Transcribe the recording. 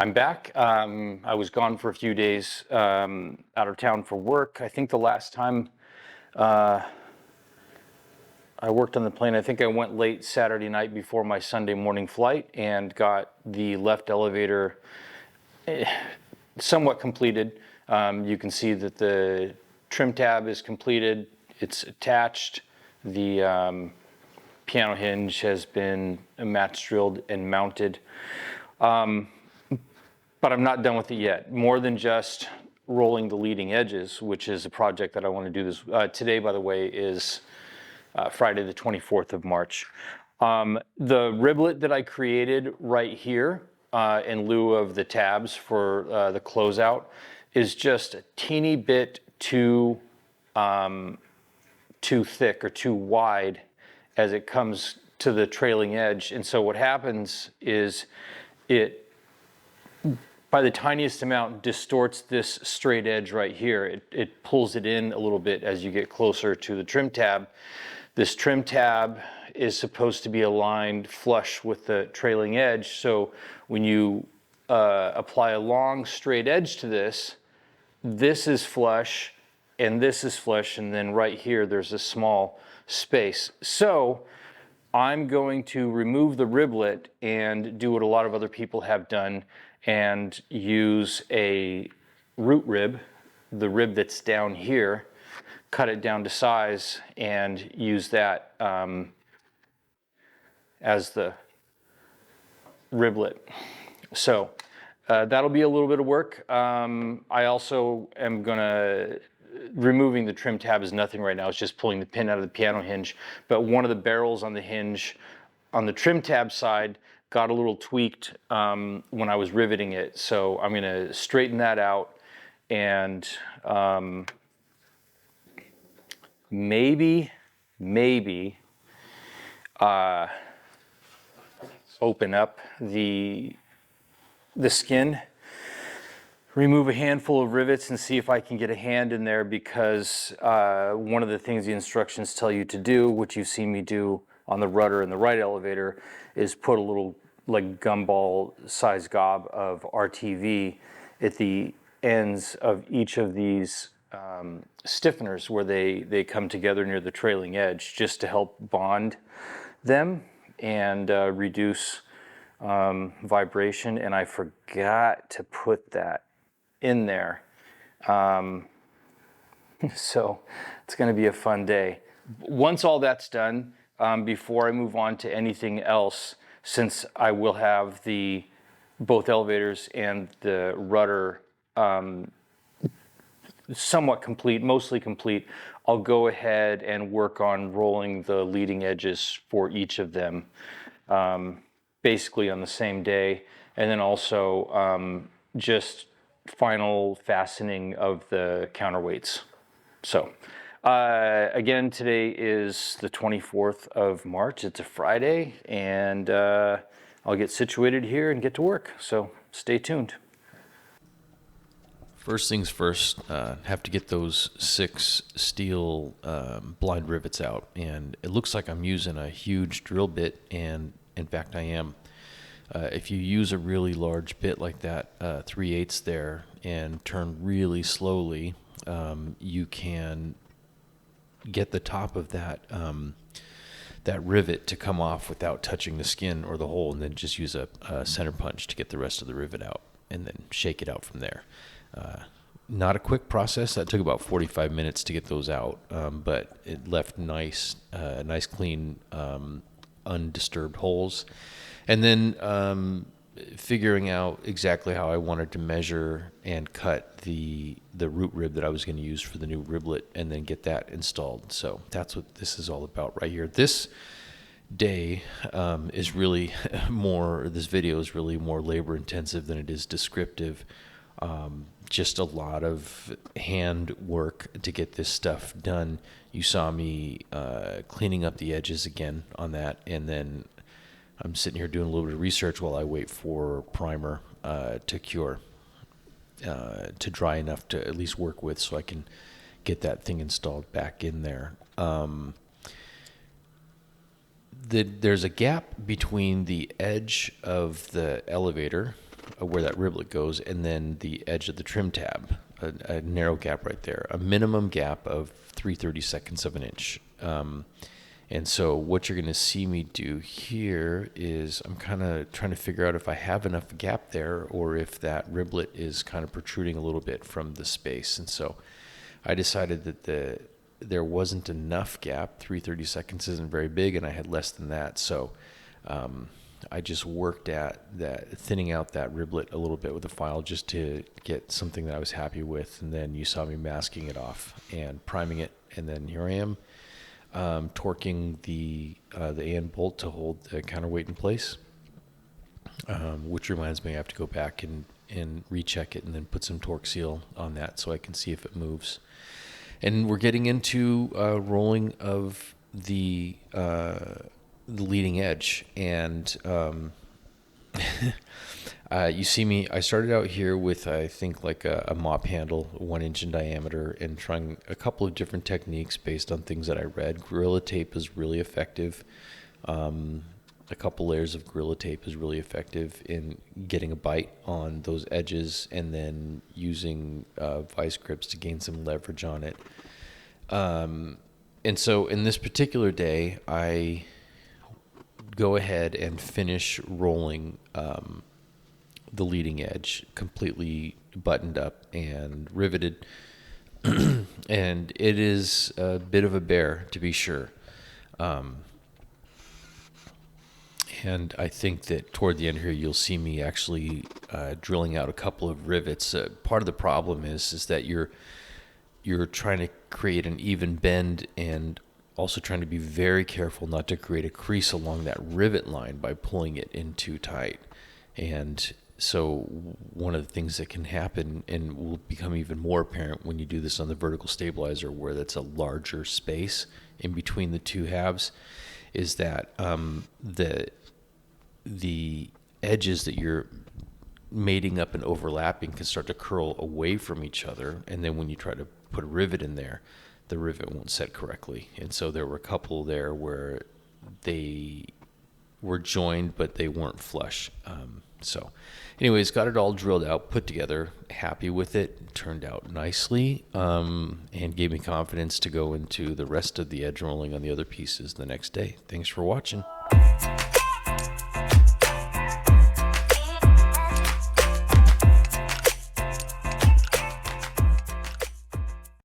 I'm back. I was gone for a few days out of town for work. I think the last time I worked on the plane, I think I went late Saturday night before my Sunday morning flight and got the left elevator somewhat completed. You can see that the trim tab is completed. It's attached. The piano hinge has been match drilled and mounted. But I'm not done with it yet. More than just rolling the leading edges, which is a project that I want to do this. Today, by the way, is Friday the 24th of March. The riblet that I created right here in lieu of the tabs for the closeout is just a teeny bit too thick or too wide as it comes to the trailing edge. And so what happens is it, by the tiniest amount, distorts this straight edge right here. It pulls it in a little bit as you get closer to the trim tab. This trim tab is supposed to be aligned flush with the trailing edge. So when you apply a long straight edge to this, this is flush and this is flush, and then right here there's a small space. So I'm going to remove the riblet and do what a lot of other people have done and use a root rib, the rib that's down here, cut it down to size and use that as the riblet. So that'll be a little bit of work. I also am gonna, removing the trim tab is nothing right now, it's just pulling the pin out of the piano hinge, but one of the barrels on the hinge on the trim tab side got a little tweaked when I was riveting it. So I'm gonna straighten that out and maybe open up the skin, remove a handful of rivets and see if I can get a hand in there, because one of the things the instructions tell you to do, which you've seen me do on the rudder in the right elevator, is put a little like gumball size gob of RTV at the ends of each of these stiffeners where they come together near the trailing edge, just to help bond them and reduce vibration. And I forgot to put that in there. So it's going to be a fun day. Once all that's done, before I move on to anything else, since I will have both elevators and the rudder somewhat complete, mostly complete, I'll go ahead and work on rolling the leading edges for each of them, basically on the same day, and then also just final fastening of the counterweights. So again, today is the 24th of March. It's a Friday, and I'll get situated here and get to work. So stay tuned. First things first, have to get those 6 steel blind rivets out, and it looks like I'm using a huge drill bit, and in fact I am. If you use a really large bit like that, 3/8 there, and turn really slowly, you can get the top of that rivet to come off without touching the skin or the hole, and then just use a center punch to get the rest of the rivet out, and then shake it out from there. Not a quick process. That took about 45 minutes to get those out, but it left nice clean, undisturbed holes. And then figuring out exactly how I wanted to measure and cut the root rib that I was going to use for the new riblet, and then get that installed. So that's what this is all about right here. This day is really this video is really more labor intensive than it is descriptive. Just a lot of hand work to get this stuff done. You saw me cleaning up the edges again on that, and then I'm sitting here doing a little bit of research while I wait for primer to cure, to dry enough to at least work with, so I can get that thing installed back in there. There's a gap between the edge of the elevator where that riblet goes, and then the edge of the trim tab, a narrow gap right there, a minimum gap of 3/32 of an inch. And so what you're going to see me do here is I'm kind of trying to figure out if I have enough gap there or if that riblet is kind of protruding a little bit from the space. And so I decided that there wasn't enough gap. 3/32 isn't very big, and I had less than that. So I just worked at that, thinning out that riblet a little bit with a file just to get something that I was happy with. And then you saw me masking it off and priming it. And then here I am. Torquing the AN bolt to hold the counterweight in place, which reminds me I have to go back and recheck it and then put some torque seal on that so I can see if it moves. And we're getting into rolling of the leading edge, and you see me, I started out here with, I think, like a mop handle, 1 inch in diameter, and trying a couple of different techniques based on things that I read. Gorilla tape is really effective. A couple layers of Gorilla tape is really effective in getting a bite on those edges, and then using vice grips to gain some leverage on it. And so in this particular day, I go ahead and finish rolling the leading edge completely buttoned up and riveted. And it is a bit of a bear, to be sure. And I think that toward the end here, you'll see me actually drilling out a couple of rivets. Part of the problem is that you're trying to create an even bend and also trying to be very careful not to create a crease along that rivet line by pulling it in too tight. And so one of the things that can happen, and will become even more apparent when you do this on the vertical stabilizer, where that's a larger space in between the two halves, is that the edges that you're mating up and overlapping can start to curl away from each other. And then when you try to put a rivet in there, the rivet won't set correctly. And so there were a couple there where they were joined, but they weren't flush. So anyways, got it all drilled out, put together, happy with it, turned out nicely, and gave me confidence to go into the rest of the edge rolling on the other pieces the next day. Thanks for watching.